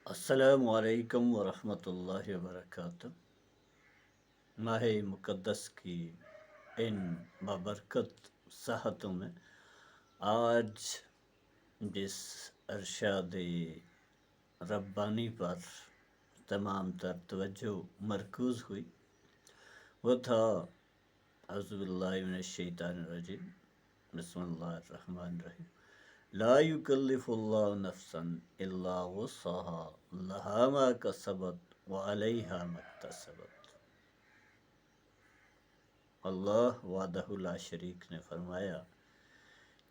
السلام علیکم ورحمۃ اللہ وبرکاتہ۔ ماہ مقدس کی ان بابرکت ساحتوں میں آج جس ارشاد ربانی پر تمام تر توجہ مرکوز ہوئی وہ تھا اعوذ باللہ من الشیطان الرجیم، بسم اللہ الرحمن الرحیم۔ لا یکلف اللہ نفسا الا وسعها لها ما کسبت وعلیہا ما اکتسبت۔ اللہ وحدہ لا شریک نے فرمایا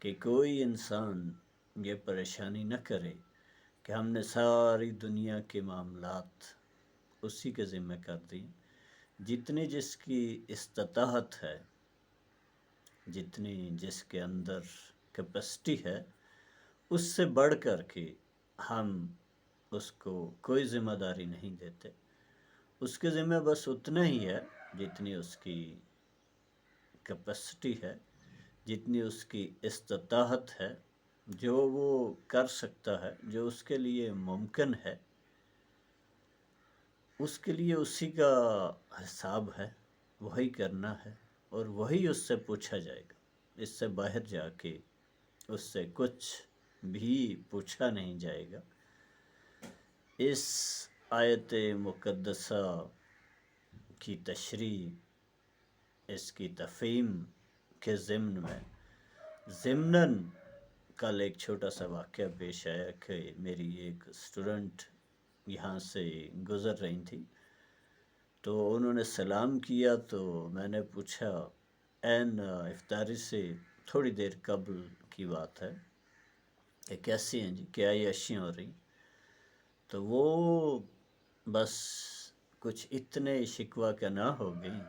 کہ کوئی انسان یہ پریشانی نہ کرے کہ ہم نے ساری دنیا کے معاملات اسی کے ذمہ کر دی، جتنی جس کی استطاعت ہے، جتنی جس کے اندر کیپیسٹی ہے، اس سے بڑھ کر کے ہم اس کو کوئی ذمہ داری نہیں دیتے۔ اس کے ذمہ بس اتنا ہی ہے جتنی اس کی کیپیسٹی ہے، جتنی اس کی استطاعت ہے، جو وہ کر سکتا ہے، جو اس کے لیے ممکن ہے، اس کے لیے اسی کا حساب ہے، وہی کرنا ہے اور وہی اس سے پوچھا جائے گا۔ اس سے باہر جا کے اس سے کچھ بھی پوچھا نہیں جائے گا۔ اس آیت مقدسہ کی تشریح، اس کی تفہیم کے ضمن میں ضمناً کل ایک چھوٹا سا واقعہ پیش آیا کہ میری ایک اسٹوڈنٹ یہاں سے گزر رہی تھی، تو انہوں نے سلام کیا تو میں نے پوچھا، عین افطاری سے تھوڑی دیر قبل کی بات ہے، کہ کیسی ہیں جی، کیا عیاشیاں ہو رہی؟ تو وہ بس کچھ اتنے شکوہ کا نہ ہو گئی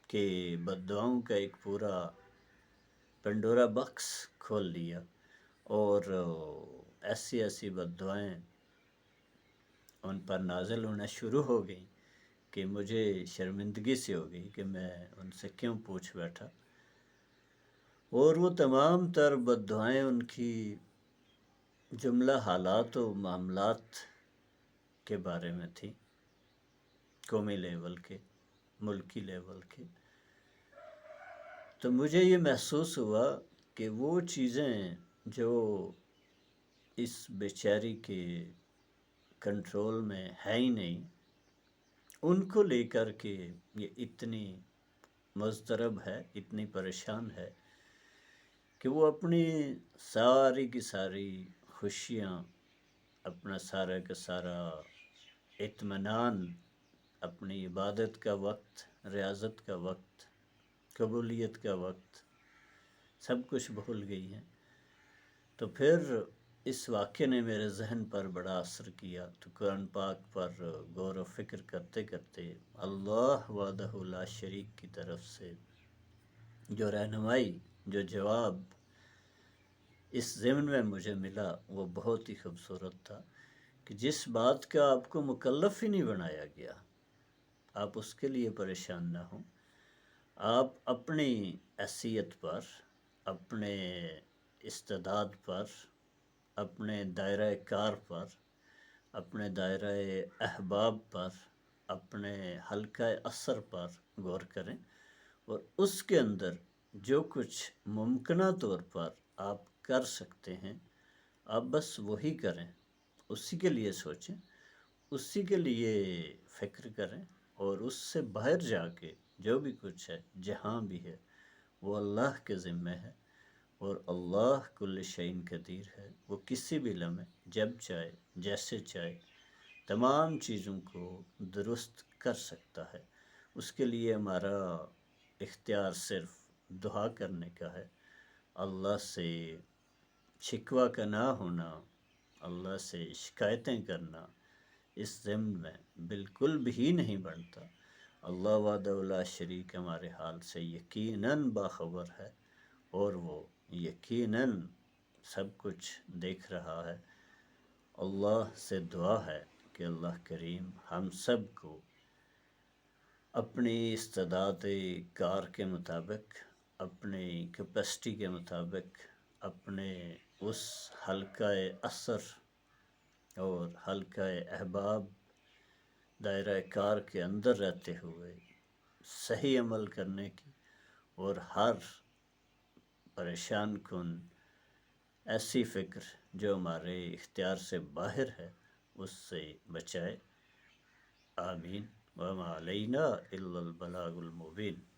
کہ بددعاؤں کا ایک پورا پنڈورا باکس کھول دیا، اور ایسی ایسی بددعائیں ان پر نازل ہونا شروع ہو گئیں کہ مجھے شرمندگی سے ہو گئی کہ میں ان سے کیوں پوچھ بیٹھا۔ اور وہ تمام تر بددعائیں ان کی جملہ حالات و معاملات کے بارے میں تھی، قومی لیول کے، ملکی لیول کے۔ تو مجھے یہ محسوس ہوا کہ وہ چیزیں جو اس بیچاری کے کنٹرول میں ہے ہی نہیں، ان کو لے کر کے یہ اتنی مضطرب ہے، اتنی پریشان ہے کہ وہ اپنی ساری کی ساری خوشیاں، اپنا سارا کا سارا اطمینان، اپنی عبادت کا وقت، ریاضت کا وقت، قبولیت کا وقت، سب کچھ بھول گئی ہیں۔ تو پھر اس واقعے نے میرے ذہن پر بڑا اثر کیا، تو قرآن پاک پر غور و فکر کرتے کرتے اللہ وحدہ لا شریک کی طرف سے جو رہنمائی، جو جواب اس ضمن میں مجھے ملا، وہ بہت ہی خوبصورت تھا کہ جس بات کا آپ کو مکلف ہی نہیں بنایا گیا، آپ اس کے لیے پریشان نہ ہوں۔ آپ اپنی حیثیت پر، اپنے استعداد پر، اپنے دائرہ کار پر، اپنے دائرہ احباب پر، اپنے حلقہ اثر پر غور کریں، اور اس کے اندر جو کچھ ممکنہ طور پر آپ کر سکتے ہیں، آپ بس وہی کریں، اسی کے لیے سوچیں، اسی کے لیے فکر کریں، اور اس سے باہر جا کے جو بھی کچھ ہے، جہاں بھی ہے، وہ اللہ کے ذمہ ہے، اور اللہ کل شیء قدیر ہے۔ وہ کسی بھی لمحے، جب چاہے، جیسے چاہے، تمام چیزوں کو درست کر سکتا ہے۔ اس کے لیے ہمارا اختیار صرف دعا کرنے کا ہے، اللہ سے شکوہ کا نہ ہونا، اللہ سے شکایتیں کرنا اس ضمن میں بالکل بھی نہیں بنتا۔ اللہ وحدہ لا شریک ہمارے حال سے یقیناً باخبر ہے، اور وہ یقیناً سب کچھ دیکھ رہا ہے۔ اللہ سے دعا ہے کہ اللہ کریم ہم سب کو اپنی استعداد کار کے مطابق، اپنی کیپیسٹی کے مطابق، اپنے اس حلقہ اثر اور حلقہ احباب دائرہ کار کے اندر رہتے ہوئے صحیح عمل کرنے کی اور ہر پریشان کن ایسی فکر جو ہمارے اختیار سے باہر ہے اس سے بچائے. آمین. وما علینا الا البلاغ المبین.